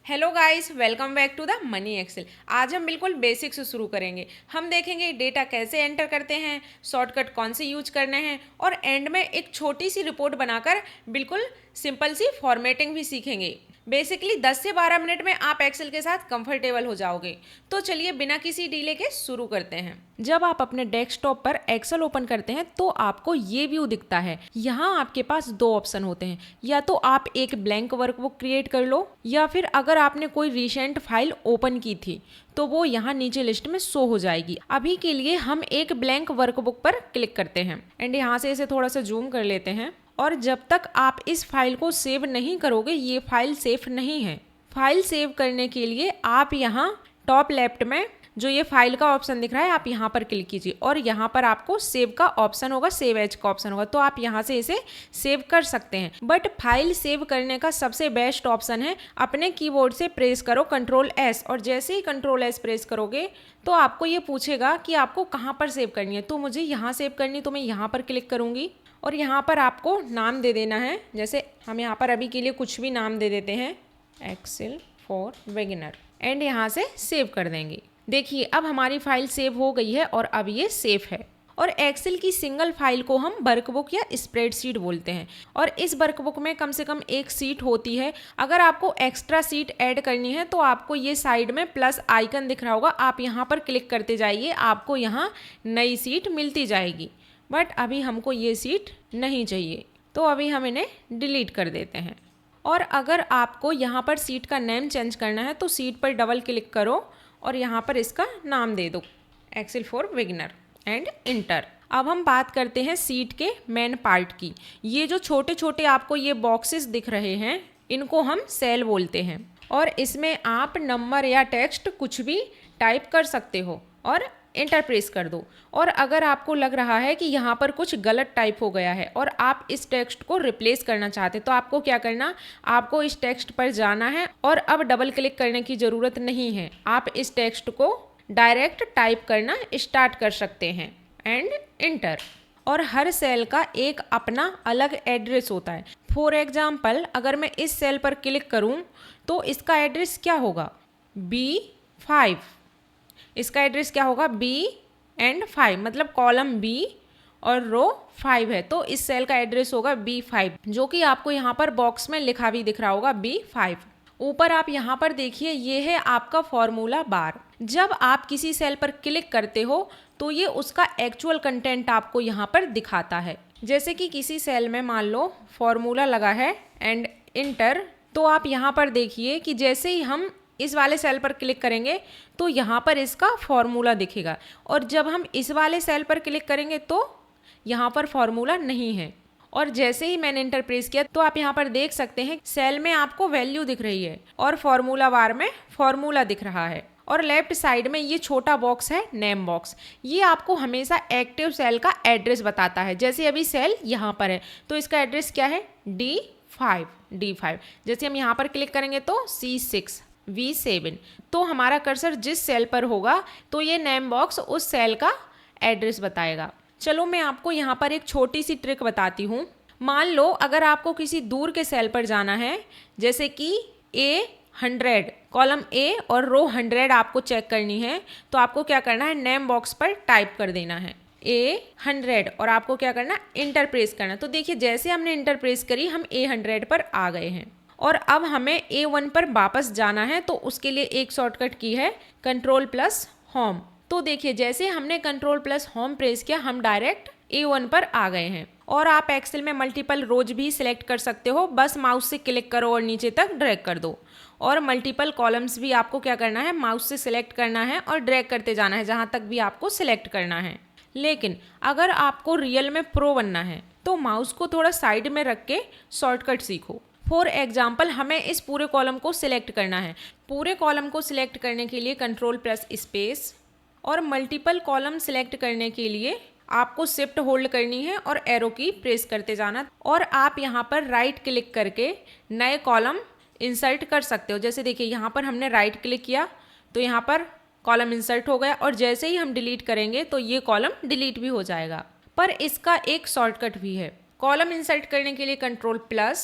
Hello guys, welcome back to the money Excel. आज हम बिल्कुल बेसिक से शुरू करेंगे। हम देखेंगे डेटा कैसे एंटर करते हैं, शॉर्टकट कौन से यूज करने हैं और एंड में एक छोटी सी रिपोर्ट बनाकर बिल्कुल सिंपल सी फॉर्मेटिंग भी सीखेंगे। बेसिकली 10 से 12 मिनट में आप एक्सेल के साथ कंफर्टेबल हो जाओगे। तो चलिए बिना किसी डीले के शुरू करते हैं। जब आप अपने डेस्कटॉप पर एक्सेल ओपन करते हैं तो आपको ये व्यू दिखता है। यहाँ आपके पास दो ऑप्शन होते हैं, या तो आप एक ब्लैंक वर्कबुक क्रिएट कर लो, या फिर अगर आपने कोई रिसेंट फाइल ओपन की थी तो वो यहाँ नीचे लिस्ट में शो हो जाएगी। अभी के लिए हम एक ब्लैंक वर्कबुक पर क्लिक करते हैं एंड यहाँ से इसे थोड़ा सा जूम कर लेते हैं। और जब तक आप इस फाइल को सेव नहीं करोगे ये फाइल सेफ नहीं है। फाइल सेव करने के लिए आप यहाँ टॉप लेफ्ट में जो ये फाइल का ऑप्शन दिख रहा है आप यहाँ पर क्लिक कीजिए और यहाँ पर आपको सेव का ऑप्शन होगा, सेव एज का ऑप्शन होगा, तो आप यहाँ से इसे सेव कर सकते हैं। बट फाइल सेव करने का सबसे बेस्ट ऑप्शन है अपने कीबोर्ड से प्रेस करो Ctrl+S, और जैसे ही Ctrl+S प्रेस करोगे तो आपको ये पूछेगा कि आपको कहाँ पर सेव करनी है। तो मुझे यहाँ सेव करनी, तो मैं यहाँ पर क्लिक करूँगी और यहाँ पर आपको नाम दे देना है। जैसे हम यहाँ पर अभी के लिए कुछ भी नाम दे देते हैं, एक्सेल फॉर बिगिनर, एंड यहाँ से सेव कर देंगे। देखिए अब हमारी फाइल सेव हो गई है और अब ये सेफ है। और एक्सेल की सिंगल फाइल को हम वर्कबुक या स्प्रेडशीट बोलते हैं और इस वर्कबुक में कम से कम एक सीट होती है। अगर आपको एक्स्ट्रा सीट ऐड करनी है तो आपको ये साइड में प्लस आइकन दिख रहा होगा, आप यहाँ पर क्लिक करते जाइए, आपको यहाँ नई सीट मिलती जाएगी। बट अभी हमको ये सीट नहीं चाहिए तो अभी हम इन्हें डिलीट कर देते हैं। और अगर आपको यहाँ पर सीट का नेम चेंज करना है तो सीट पर डबल क्लिक करो और यहाँ पर इसका नाम दे दो, Excel for beginner, and inter. अब हम बात करते हैं सीट के मेन पार्ट की। ये जो छोटे छोटे आपको ये बॉक्सेस दिख रहे हैं इनको हम सेल बोलते हैं और इसमें आप नंबर या टेक्स्ट कुछ भी टाइप कर सकते हो और इंटर प्रेस कर दो। और अगर आपको लग रहा है कि यहाँ पर कुछ गलत टाइप हो गया है और आप इस टेक्स्ट को रिप्लेस करना चाहते तो आपको क्या करना, आपको इस टेक्स्ट पर जाना है और अब डबल क्लिक करने की ज़रूरत नहीं है। आप इस टेक्स्ट को डायरेक्ट टाइप करना स्टार्ट कर सकते हैं एंड इंटर। और हर सेल का एक अपना अलग एड्रेस होता है। फॉर एग्जाम्पल अगर मैं इस सेल पर क्लिक करूँ तो इसका एड्रेस क्या होगा, B5। इसका एड्रेस क्या होगा, B&5, मतलब कॉलम B और रो 5 है तो इस सेल का एड्रेस होगा B5, जो कि आपको यहाँ पर बॉक्स में लिखा भी दिख रहा होगा B5। ऊपर आप यहाँ पर देखिए ये है आपका फॉर्मूला बार। जब आप किसी सेल पर क्लिक करते हो तो ये उसका एक्चुअल कंटेंट आपको यहाँ पर दिखाता है। जैसे कि किसी सेल में मान लो फॉर्मूला लगा है एंड इंटर, तो आप यहाँ पर देखिए कि जैसे ही हम इस वाले सेल पर क्लिक करेंगे तो यहाँ पर इसका फॉर्मूला दिखेगा और जब हम इस वाले सेल पर क्लिक करेंगे तो यहाँ पर फॉर्मूला नहीं है। और जैसे ही मैंने इंटर प्रेस किया तो आप यहाँ पर देख सकते हैं सेल में आपको वैल्यू दिख रही है और फॉर्मूला बार में फॉर्मूला दिख रहा है। और लेफ्ट साइड में ये छोटा बॉक्स है नेम बॉक्स, ये आपको हमेशा एक्टिव सेल का एड्रेस बताता है। जैसे अभी सेल यहाँ पर है तो इसका एड्रेस क्या है, D5। जैसे हम यहाँ पर क्लिक करेंगे तो C6, V7, तो हमारा कर्सर जिस सेल पर होगा तो ये नेम बॉक्स उस सेल का एड्रेस बताएगा। चलो मैं आपको यहाँ पर एक छोटी सी ट्रिक बताती हूँ। मान लो अगर आपको किसी दूर के सेल पर जाना है, जैसे कि A100, कॉलम A और रो 100 आपको चेक करनी है, तो आपको क्या करना है, नेम बॉक्स पर टाइप कर देना है A100 और आपको क्या करना, इंटर प्रेस करना। तो देखिए जैसे हमने इंटर प्रेस करी हम A100 पर आ गए हैं। और अब हमें A1 पर वापस जाना है तो उसके लिए एक शॉर्टकट की है Ctrl+Home। तो देखिए जैसे हमने Ctrl+Home प्रेस किया हम डायरेक्ट A1 पर आ गए हैं। और आप एक्सेल में मल्टीपल रोज भी सिलेक्ट कर सकते हो, बस माउस से क्लिक करो और नीचे तक ड्रैग कर दो। और मल्टीपल कॉलम्स भी आपको क्या करना है, माउस से सिलेक्ट करना है और ड्रैग करते जाना है जहाँ तक भी आपको सिलेक्ट करना है। लेकिन अगर आपको रियल में प्रो बनना है तो माउस को थोड़ा साइड में रख के शॉर्टकट सीखो। फॉर एग्जाम्पल हमें इस पूरे कॉलम को सिलेक्ट करना है। पूरे कॉलम को सिलेक्ट करने के लिए Ctrl+Space और मल्टीपल कॉलम सिलेक्ट करने के लिए आपको शिफ्ट होल्ड करनी है और एरो की प्रेस करते जाना। और आप यहाँ पर राइट क्लिक करके नए कॉलम इंसर्ट कर सकते हो। जैसे देखिए यहाँ पर हमने राइट क्लिक किया तो यहाँ पर कॉलम इंसर्ट हो गया और जैसे ही हम डिलीट करेंगे तो ये कॉलम डिलीट भी हो जाएगा। पर इसका एक शॉर्टकट भी है। कॉलम इंसर्ट करने के लिए Ctrl+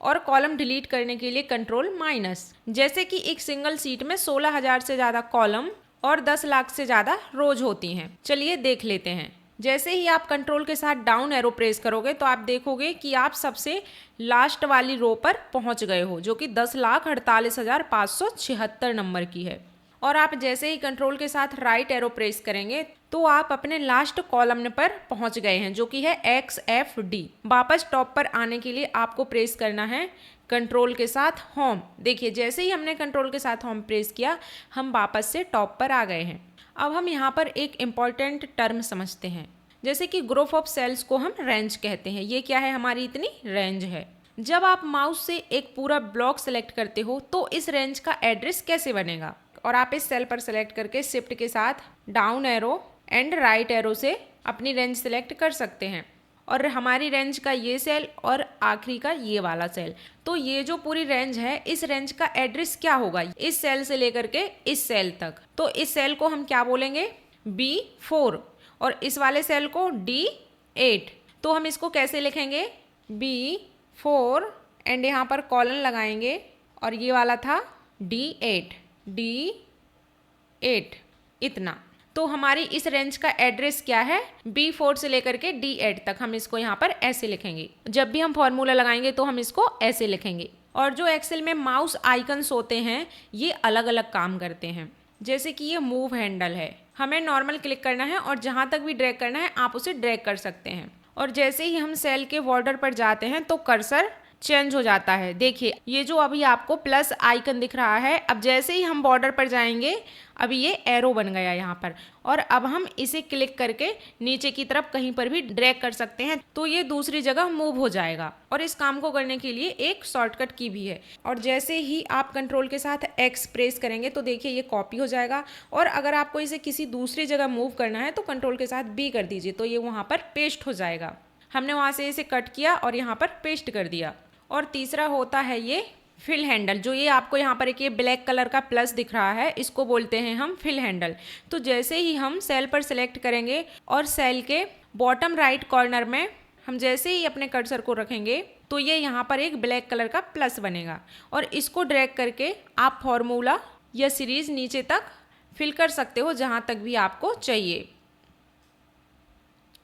और कॉलम डिलीट करने के लिए कंट्रोल माइनस। जैसे कि एक सिंगल सीट में 16,000 से ज़्यादा कॉलम और 10 लाख से ज़्यादा रोज होती हैं। चलिए देख लेते हैं। जैसे ही आप कंट्रोल के साथ डाउन एरो प्रेस करोगे तो आप देखोगे कि आप सबसे लास्ट वाली रो पर पहुंच गए हो, जो कि 10,48,576 नंबर की है। और आप जैसे ही कंट्रोल के साथ राइट एरो प्रेस करेंगे तो आप अपने लास्ट कॉलम पर पहुंच गए हैं, जो कि है XFD। वापस टॉप पर आने के लिए आपको प्रेस करना है कंट्रोल के साथ होम। देखिए जैसे ही हमने कंट्रोल के साथ होम प्रेस किया, हम वापस से टॉप पर आ गए हैं। अब हम यहाँ पर एक इम्पॉर्टेंट टर्म समझते हैं, जैसे कि ग्रुप ऑफ सेल्स को हम रेंज कहते हैं। ये क्या है? हमारी इतनी रेंज है। जब आप माउस से एक पूरा ब्लॉक सेलेक्ट करते हो तो इस रेंज का एड्रेस कैसे बनेगा? और आप इस सेल पर सेलेक्ट करके शिफ्ट के साथ down arrow and right arrow से अपनी रेंज सेलेक्ट कर सकते हैं। और हमारी रेंज का ये सेल और आखिरी का ये वाला सेल, तो ये जो पूरी रेंज है, इस रेंज का एड्रेस क्या होगा? इस सेल से लेकर के इस सेल तक। तो इस सेल को हम क्या बोलेंगे? B4 और इस वाले सेल को D8। तो हम इसको कैसे लिखेंगे? B4 एंड यहाँ पर कॉलन लगाएंगे और ये वाला था D8 इतना। तो हमारी इस रेंज का एड्रेस क्या है? B4 से लेकर के D8 तक। हम इसको यहाँ पर ऐसे लिखेंगे। जब भी हम फॉर्मूला लगाएंगे तो हम इसको ऐसे लिखेंगे। और जो एक्सेल में माउस आइकन्स होते हैं ये अलग अलग काम करते हैं। जैसे कि ये मूव हैंडल है, हमें नॉर्मल क्लिक करना है और जहाँ तक भी ड्रैग करना है आप उसे ड्रैग कर सकते हैं। और जैसे ही हम सेल के बॉर्डर पर जाते हैं तो कर्सर चेंज हो जाता है। देखिए ये जो अभी आपको प्लस आइकन दिख रहा है, अब जैसे ही हम बॉर्डर पर जाएंगे अभी ये एरो बन गया यहाँ पर, और अब हम इसे क्लिक करके नीचे की तरफ कहीं पर भी ड्रैग कर सकते हैं तो ये दूसरी जगह मूव हो जाएगा। और इस काम को करने के लिए एक शॉर्टकट की भी है। और जैसे ही आप कंट्रोल के साथ X प्रेस करेंगे तो देखिए ये कॉपी हो जाएगा। और अगर आपको इसे किसी दूसरी जगह मूव करना है तो कंट्रोल के साथ B कर दीजिए तो ये वहाँ पर पेस्ट हो जाएगा। हमने वहाँ से इसे कट किया और यहाँ पर पेस्ट कर दिया। और तीसरा होता है ये फिल हैंडल, जो ये आपको यहाँ पर एक ये ब्लैक कलर का प्लस दिख रहा है, इसको बोलते हैं हम फिल हैंडल। तो जैसे ही हम सेल पर सेलेक्ट करेंगे और सेल के बॉटम राइट कॉर्नर में हम जैसे ही अपने कर्सर को रखेंगे तो ये यहाँ पर एक ब्लैक कलर का प्लस बनेगा। और इसको ड्रैग करके आप फॉर्मूला या सीरीज नीचे तक फिल कर सकते हो जहाँ तक भी आपको चाहिए।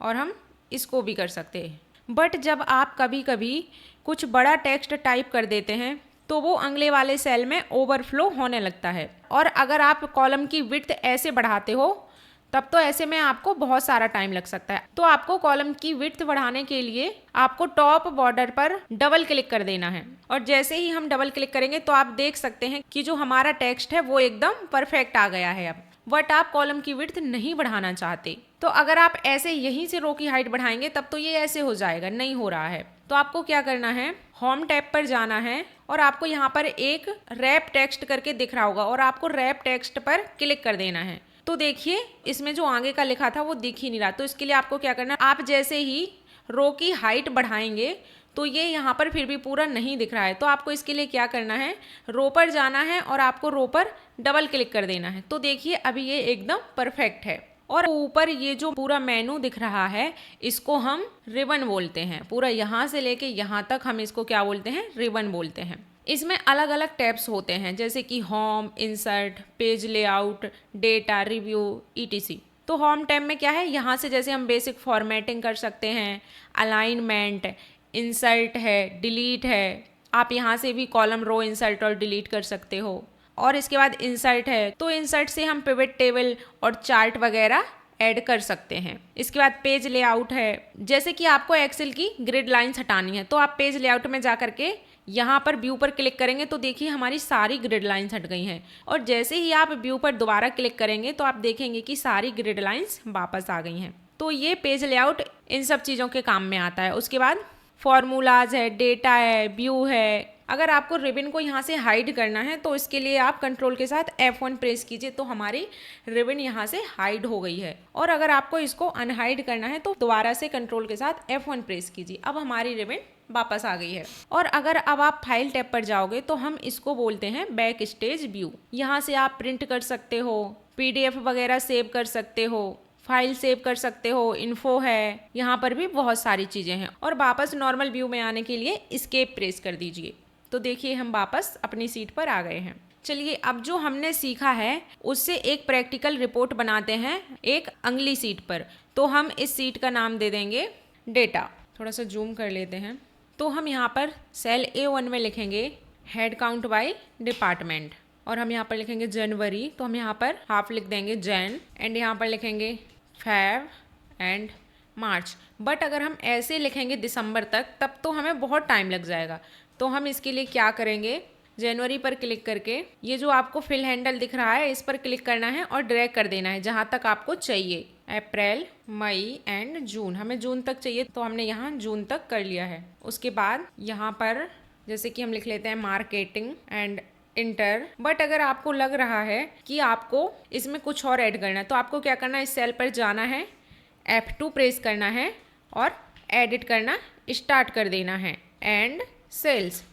और हम इसको भी कर सकते हैं। बट जब आप कभी कभी कुछ बड़ा टेक्स्ट टाइप कर देते हैं तो वो अगले वाले सेल में ओवरफ्लो होने लगता है। और अगर आप कॉलम की विड्थ ऐसे बढ़ाते हो तब तो ऐसे में आपको बहुत सारा टाइम लग सकता है। तो आपको कॉलम की विड्थ बढ़ाने के लिए आपको टॉप बॉर्डर पर डबल क्लिक कर देना है। और जैसे ही हम डबल क्लिक करेंगे तो आप देख सकते हैं कि जो हमारा टेक्स्ट है वो एकदम परफेक्ट आ गया है। अब बट आप कॉलम की विड्थ नहीं बढ़ाना चाहते तो अगर आप ऐसे यहीं से रो की हाइट बढ़ाएंगे तब तो ये ऐसे हो जाएगा, नहीं हो रहा है। तो आपको क्या करना है, होम टैब पर जाना है और आपको यहाँ पर एक रैप टेक्स्ट करके दिख रहा होगा और आपको रैप टेक्स्ट पर क्लिक कर देना है। तो देखिए इसमें जो आगे का लिखा था वो दिख ही नहीं रहा। तो इसके लिए आपको क्या करना है, आप जैसे ही रो की हाइट बढ़ाएंगे तो ये यहाँ पर फिर भी पूरा नहीं दिख रहा है। तो आपको इसके लिए क्या करना है, रो पर जाना है और आपको रो पर डबल क्लिक कर देना है। तो देखिए अभी ये एकदम परफेक्ट है। और ऊपर ये जो पूरा मेनू दिख रहा है इसको हम रिबन बोलते हैं। पूरा यहाँ से लेके यहाँ तक हम इसको क्या बोलते हैं, रिबन बोलते हैं। इसमें अलग अलग टैब्स होते हैं जैसे कि home, insert, page layout, data, review, ETC। तो होम टैब में क्या है, यहाँ से जैसे हम बेसिक फॉर्मेटिंग कर सकते हैं, अलाइनमेंट, इंसर्ट है, डिलीट है। आप यहाँ से भी कॉलम, रो इंसर्ट और डिलीट कर सकते हो। और इसके बाद इंसर्ट है, तो इंसर्ट से हम पिवट टेबल और चार्ट वगैरह ऐड कर सकते हैं। इसके बाद पेज लेआउट है, जैसे कि आपको एक्सेल की ग्रिड लाइंस हटानी है तो आप पेज लेआउट में जा करके यहाँ पर व्यू पर क्लिक करेंगे तो देखिए हमारी सारी ग्रिड लाइंस हट गई हैं। और जैसे ही आप व्यू पर दोबारा क्लिक करेंगे तो आप देखेंगे कि सारी ग्रिड लाइंस वापस आ गई हैं। तो ये पेज लेआउट इन सब चीज़ों के काम में आता है। उसके बाद फॉर्मूलाज है, डेटा है, व्यू है। अगर आपको रिबन को यहाँ से हाइड करना है तो इसके लिए आप कंट्रोल के साथ F1 प्रेस कीजिए तो हमारी रिबन यहाँ से हाइड हो गई है। और अगर आपको इसको अनहाइड करना है तो दोबारा से कंट्रोल के साथ F1 प्रेस कीजिए। अब हमारी रिबन वापस आ गई है। और अगर अब आप फाइल टैब पर जाओगे तो हम इसको बोलते हैं बैक स्टेज व्यू। यहाँ से आप प्रिंट कर सकते हो, PDF वगैरह सेव कर सकते हो, फाइल सेव कर सकते हो, इन्फो है, यहाँ पर भी बहुत सारी चीज़ें हैं। और वापस नॉर्मल व्यू में आने के लिए एस्केप प्रेस कर दीजिए। तो देखिए हम वापस अपनी सीट पर आ गए हैं। चलिए अब जो हमने सीखा है उससे एक प्रैक्टिकल रिपोर्ट बनाते हैं एक अगली सीट पर। तो हम इस सीट का नाम दे देंगे डेटा। थोड़ा सा जूम कर लेते हैं। तो हम यहाँ पर सेल A1 में लिखेंगे हेड काउंट बाय डिपार्टमेंट, और हम यहाँ पर लिखेंगे जनवरी, तो हम यहाँ पर हाफ लिख देंगे जैन, एंड यहाँ पर लिखेंगे फेब एंड मार्च। बट अगर हम ऐसे लिखेंगे दिसंबर तक तब तो हमें बहुत टाइम लग जाएगा। तो हम इसके लिए क्या करेंगे, जनवरी पर क्लिक करके ये जो आपको फिल हैंडल दिख रहा है इस पर क्लिक करना है और ड्रैग कर देना है जहाँ तक आपको चाहिए। अप्रैल, मई एंड जून, हमें जून तक चाहिए तो हमने यहाँ जून तक कर लिया है। उसके बाद यहाँ पर जैसे कि हम लिख लेते हैं मार्केटिंग एंड इंटर। बट अगर आपको लग रहा है कि आपको इसमें कुछ और ऐड करना है तो आपको क्या करना है, इस सेल पर जाना है, F2 प्रेस करना है और एडिट करना स्टार्ट कर देना है एंड सेल्स।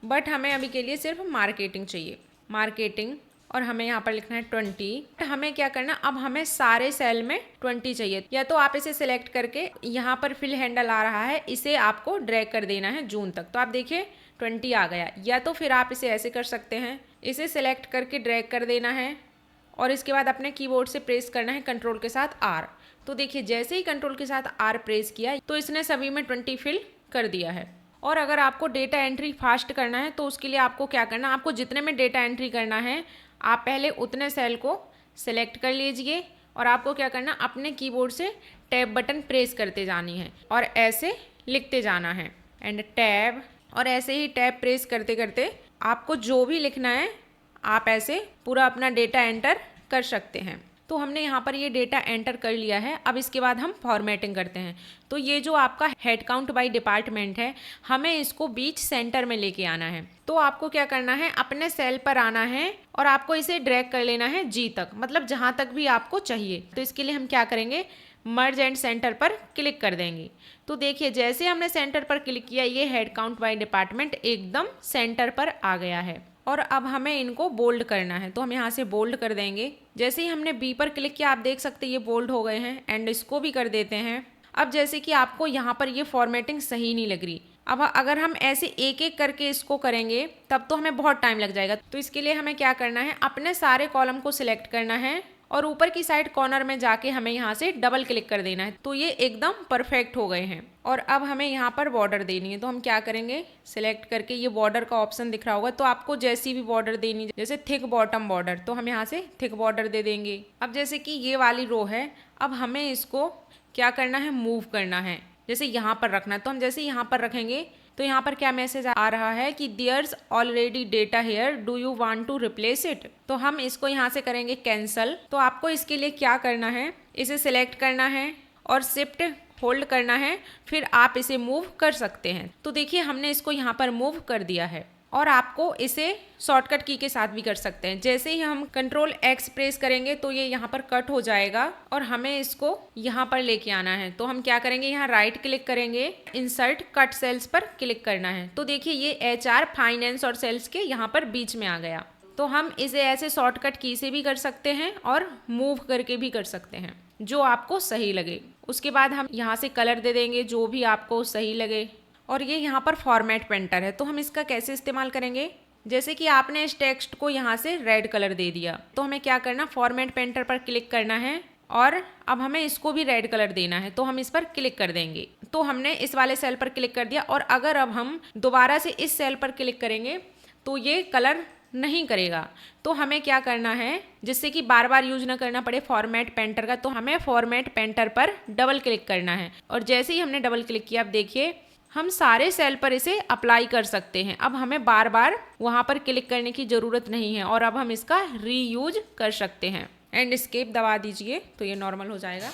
बट हमें अभी के लिए सिर्फ मार्केटिंग चाहिए, मार्केटिंग, और हमें यहाँ पर लिखना है 20। हमें क्या करना, अब हमें सारे सेल में 20 चाहिए। या तो आप इसे सिलेक्ट करके यहाँ पर फिल हैंडल आ रहा है इसे आपको ड्रैग कर देना है जून तक, तो आप देखिए 20 आ गया। या तो फिर आप इसे ऐसे कर सकते हैं, इसे सिलेक्ट करके ड्रैग कर देना है और इसके बाद अपने कीबोर्ड से प्रेस करना है कंट्रोल के साथ R। तो देखिए जैसे ही कंट्रोल के साथ R प्रेस किया तो इसने सभी में 20 फिल कर दिया है। और अगर आपको डेटा एंट्री फास्ट करना है तो उसके लिए आपको क्या करना, आपको जितने में डेटा एंट्री करना है आप पहले उतने सेल को सिलेक्ट कर लीजिए और आपको क्या करना, अपने कीबोर्ड से टैब बटन प्रेस करते जानी है और ऐसे लिखते जाना है एंड टैब, और ऐसे ही टैब प्रेस करते करते आपको जो भी लिखना है आप ऐसे पूरा अपना डेटा एंटर कर सकते हैं। तो हमने यहाँ पर ये डेटा एंटर कर लिया है। अब इसके बाद हम फॉर्मेटिंग करते हैं। तो ये जो आपका हेड काउंट बाय डिपार्टमेंट है हमें इसको बीच सेंटर में लेके आना है। तो आपको क्या करना है, अपने सेल पर आना है और आपको इसे ड्रैग कर लेना है G तक, मतलब जहाँ तक भी आपको चाहिए। तो इसके लिए हम क्या करेंगे, मर्ज एंड सेंटर पर क्लिक कर देंगे। तो देखिए जैसे हमने सेंटर पर क्लिक किया ये हेड काउंट बाय डिपार्टमेंट एकदम सेंटर पर आ गया है। और अब हमें इनको बोल्ड करना है तो हम यहाँ से बोल्ड कर देंगे। जैसे ही हमने बी पर क्लिक किया आप देख सकते हैं ये बोल्ड हो गए हैं एंड इसको भी कर देते हैं। अब जैसे कि आपको यहाँ पर ये फॉर्मेटिंग सही नहीं लग रही, अब अगर हम ऐसे एक एक करके इसको करेंगे तब तो हमें बहुत टाइम लग जाएगा। तो इसके लिए हमें क्या करना है, अपने सारे कॉलम को सिलेक्ट करना है और ऊपर की साइड कॉर्नर में जाके हमें यहाँ से डबल क्लिक कर देना है। तो ये एकदम परफेक्ट हो गए हैं। और अब हमें यहाँ पर बॉर्डर देनी है तो हम क्या करेंगे, सिलेक्ट करके ये बॉर्डर का ऑप्शन दिख रहा होगा, तो आपको जैसी भी बॉर्डर देनी, जैसे थिक बॉटम बॉर्डर, तो हम यहाँ से थिक बॉर्डर दे देंगे। अब जैसे कि ये वाली रो है, अब हमें इसको क्या करना है, मूव करना है, जैसे यहाँ पर रखना है। तो हम जैसे यहाँ पर रखेंगे तो यहाँ पर क्या मैसेज आ रहा है कि there's already data here, do you want to replace it. तो हम इसको यहाँ से करेंगे कैंसल। तो आपको इसके लिए क्या करना है, इसे सिलेक्ट करना है और शिफ्ट होल्ड करना है, फिर आप इसे मूव कर सकते हैं। तो देखिए हमने इसको यहाँ पर मूव कर दिया है। और आपको इसे शॉर्टकट की के साथ भी कर सकते हैं। जैसे ही हम कंट्रोल X प्रेस करेंगे तो ये यहाँ पर कट हो जाएगा और हमें इसको यहाँ पर लेके आना है। तो हम क्या करेंगे, यहाँ राइट क्लिक करेंगे, इंसर्ट कट सेल्स पर क्लिक करना है। तो देखिए ये HR, फाइनेंस और सेल्स के यहाँ पर बीच में आ गया। तो हम इसे ऐसे शॉर्टकट की से भी कर सकते हैं और मूव करके भी कर सकते हैं, जो आपको सही लगे। उसके बाद हम यहाँ से कलर दे देंगे जो भी आपको सही लगे। और ये यहाँ पर फॉर्मेट पेंटर है, तो हम इसका कैसे इस्तेमाल करेंगे, जैसे कि आपने इस टेक्स्ट को यहाँ से रेड कलर दे दिया तो हमें क्या करना, फॉर्मेट पेंटर पर क्लिक करना है और अब हमें इसको भी रेड कलर देना है। तो हम इस पर क्लिक कर देंगे। तो हमने इस वाले सेल पर क्लिक कर दिया और अगर अब हम दोबारा से इस सेल पर क्लिक करेंगे तो ये कलर नहीं करेगा। तो हमें क्या करना है, जिससे कि बार बार यूज ना करना पड़े फॉर्मेट पेंटर का, तो हमें फॉर्मेट पेंटर पर डबल क्लिक करना है। और जैसे ही हमने डबल क्लिक किया, अब देखिए हम सारे सेल पर इसे अप्लाई कर सकते हैं। अब हमें बार बार वहाँ पर क्लिक करने की ज़रूरत नहीं है और अब हम इसका रीयूज कर सकते हैं। एंड एस्केप दबा दीजिए तो ये नॉर्मल हो जाएगा।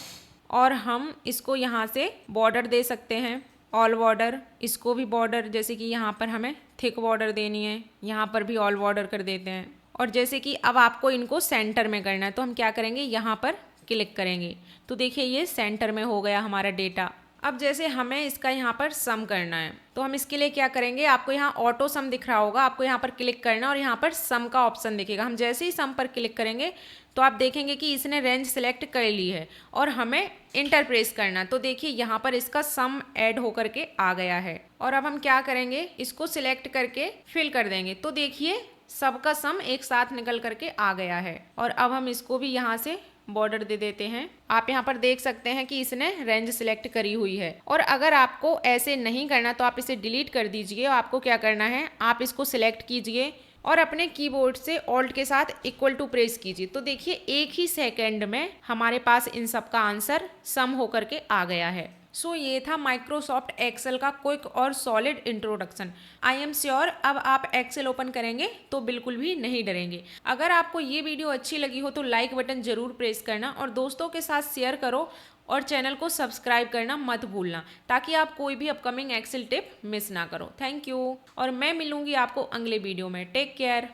और हम इसको यहाँ से बॉर्डर दे सकते हैं, ऑल बॉर्डर, इसको भी बॉर्डर, जैसे कि यहाँ पर हमें थिक बॉर्डर देनी है, यहाँ पर भी ऑल बॉर्डर कर देते हैं। और जैसे कि अब आपको इनको सेंटर में करना है तो हम क्या करेंगे, यहाँ पर क्लिक करेंगे। तो देखिए ये सेंटर में हो गया हमारा डेटा। अब जैसे हमें इसका यहाँ पर सम करना है, तो हम इसके लिए क्या करेंगे, आपको यहाँ ऑटो सम दिख रहा होगा, आपको यहाँ पर क्लिक करना और यहाँ पर सम का ऑप्शन दिखेगा। हम जैसे ही सम पर क्लिक करेंगे तो आप देखेंगे कि इसने रेंज सिलेक्ट कर ली है और हमें इंटर प्रेस करना। तो देखिए यहाँ पर इसका सम ऐड होकर के आ गया है। और अब हम क्या करेंगे, इसको सिलेक्ट करके फिल कर देंगे। तो देखिए सबका सम एक साथ निकल करके आ गया है। और अब हम इसको भी यहाँ से बॉर्डर दे देते हैं। आप यहाँ पर देख सकते हैं कि इसने रेंज सिलेक्ट करी हुई है। और अगर आपको ऐसे नहीं करना तो आप इसे डिलीट कर दीजिए। आपको क्या करना है, आप इसको सिलेक्ट कीजिए और अपने कीबोर्ड से ऑल्ट के साथ इक्वल टू प्रेस कीजिए। तो देखिए एक ही सेकंड में हमारे पास इन सब का आंसर सम होकर के आ गया है। सो ये था माइक्रोसॉफ्ट एक्सेल का क्विक और solid introduction. I am sure अब आप एक्सेल ओपन करेंगे तो बिल्कुल भी नहीं डरेंगे। अगर आपको ये वीडियो अच्छी लगी हो तो लाइक बटन जरूर प्रेस करना और दोस्तों के साथ शेयर करो और चैनल को सब्सक्राइब करना मत भूलना, ताकि आप कोई भी अपकमिंग एक्सेल टिप मिस ना करो। थैंक यू और मैं मिलूंगी आपको अगले वीडियो में। Take care.